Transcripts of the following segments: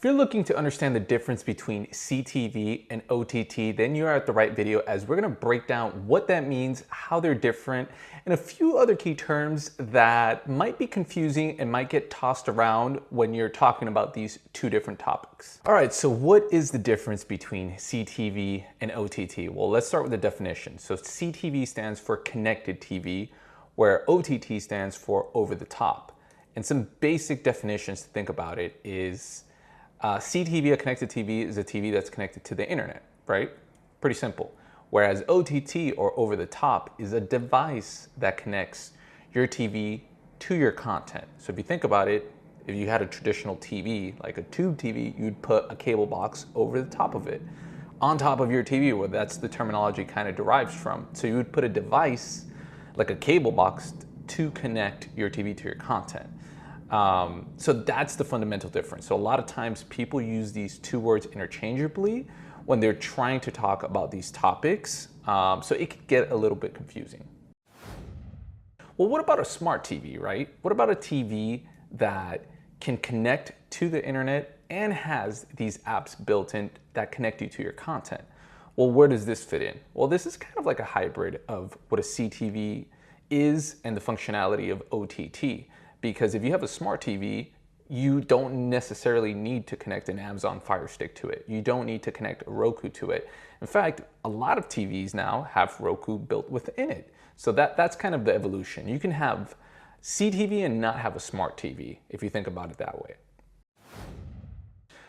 If you're looking to understand the difference between CTV and OTT, then you're at the right video, as we're going to break down what that means, how they're different, and a few other key terms that might be confusing and might get tossed around when you're talking about these two different topics. All right, so what is the difference between CTV and OTT? Well, let's start with the definition. So CTV stands for Connected TV, where OTT stands for Over-the-top. And some basic definitions to think about it is CTV, a connected TV, is a TV that's connected to the internet, right? Pretty simple. Whereas OTT, or over the top, is a device that connects your TV to your content. So if you think about it, if you had a traditional TV, like a tube TV, you'd put a cable box over the top of it, on top of your TV, where that's the terminology kind of derives from. So you would put a device, like a cable box, to connect your TV to your content. So that's the fundamental difference. So a lot of times people use these two words interchangeably when they're trying to talk about these topics. So it could get a little bit confusing. Well, what about a smart TV, right? What about a TV that can connect to the internet and has these apps built in that connect you to your content? Well, where does this fit in? Well, this is kind of like a hybrid of what a CTV is and the functionality of OTT. Because if you have a smart TV, you don't necessarily need to connect an Amazon Fire Stick to it. You don't need to connect a Roku to it. In fact, a lot of TVs now have Roku built within it. So that's kind of the evolution. You can have CTV and not have a smart TV, if you think about it that way.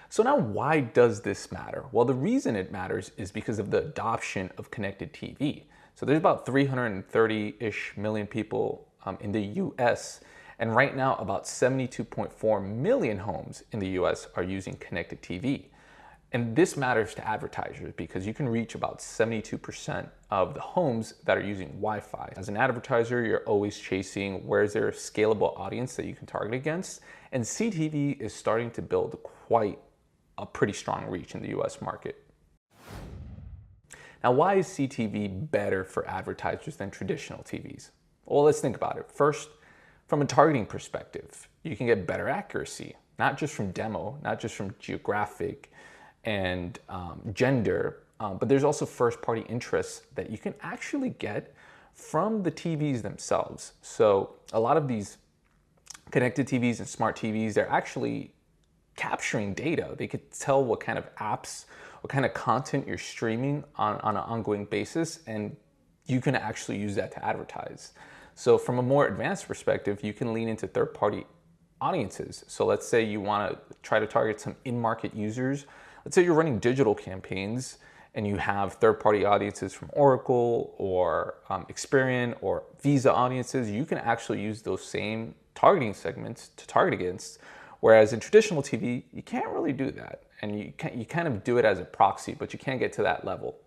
So now, why does this matter? Well, the reason it matters is because of the adoption of connected TV. So there's about 330-ish million people in the US. And right now, about 72.4 million homes in the US are using connected TV. And this matters to advertisers because you can reach about 72% of the homes that are using Wi-Fi. As an advertiser, you're always chasing where's there a scalable audience that you can target against. And CTV is starting to build quite a pretty strong reach in the US market. Now, why is CTV better for advertisers than traditional TVs? Well, let's think about it. First, from a targeting perspective, you can get better accuracy, not just from demo, not just from geographic and gender, but there's also first-party interests that you can actually get from the TVs themselves. So a lot of these connected TVs and smart TVs, they're actually capturing data. They could tell what kind of apps, what kind of content you're streaming on an ongoing basis, and you can actually use that to advertise. So from a more advanced perspective, you can lean into third-party audiences. So let's say you want to try to target some in-market users. Let's say you're running digital campaigns and you have third-party audiences from Oracle or Experian or Visa audiences. You can actually use those same targeting segments to target against. Whereas in traditional TV, you can't really do that. And you kind of do it as a proxy, but you can't get to that level.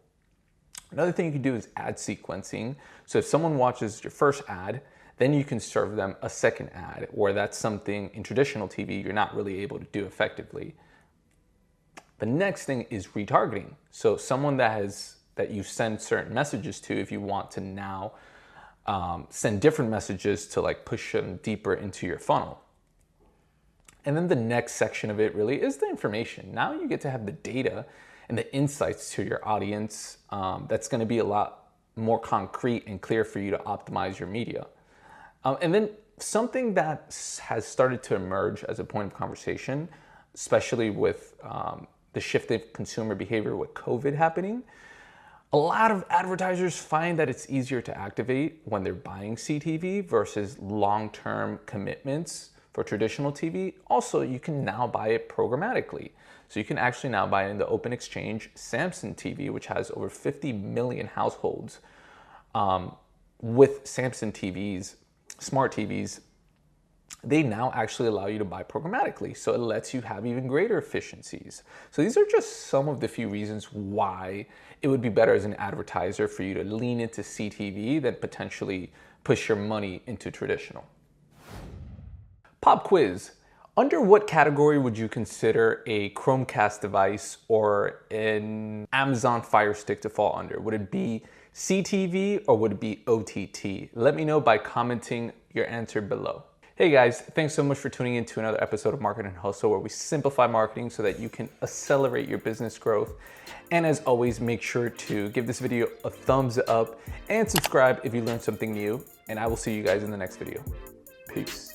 Another thing you can do is ad sequencing. So if someone watches your first ad, then you can serve them a second ad, where that's something in traditional TV you're not really able to do effectively. The next thing is retargeting. So someone that you send certain messages to, if you want to now send different messages to like push them deeper into your funnel. And then the next section of it really is the information. Now you get to have the data and the insights to your audience. That's going to be a lot more concrete and clear for you to optimize your media. And then something that has started to emerge as a point of conversation, especially with the shift in consumer behavior with COVID happening, a lot of advertisers find that it's easier to activate when they're buying CTV versus long-term commitments for traditional TV. Also, you can now buy it programmatically. So you can actually now buy it in the open exchange Samsung TV, which has over 50 million households with Samsung TVs, smart TVs. They now actually allow you to buy programmatically. So it lets you have even greater efficiencies. So these are just some of the few reasons why it would be better as an advertiser for you to lean into CTV than potentially push your money into traditional. Pop quiz. Under what category would you consider a Chromecast device or an Amazon Fire Stick to fall under? Would it be CTV or would it be OTT? Let me know by commenting your answer below. Hey guys, thanks so much for tuning in to another episode of Marketing Hustle, where we simplify marketing so that you can accelerate your business growth. And as always, make sure to give this video a thumbs up and subscribe if you learned something new. And I will see you guys in the next video. Peace.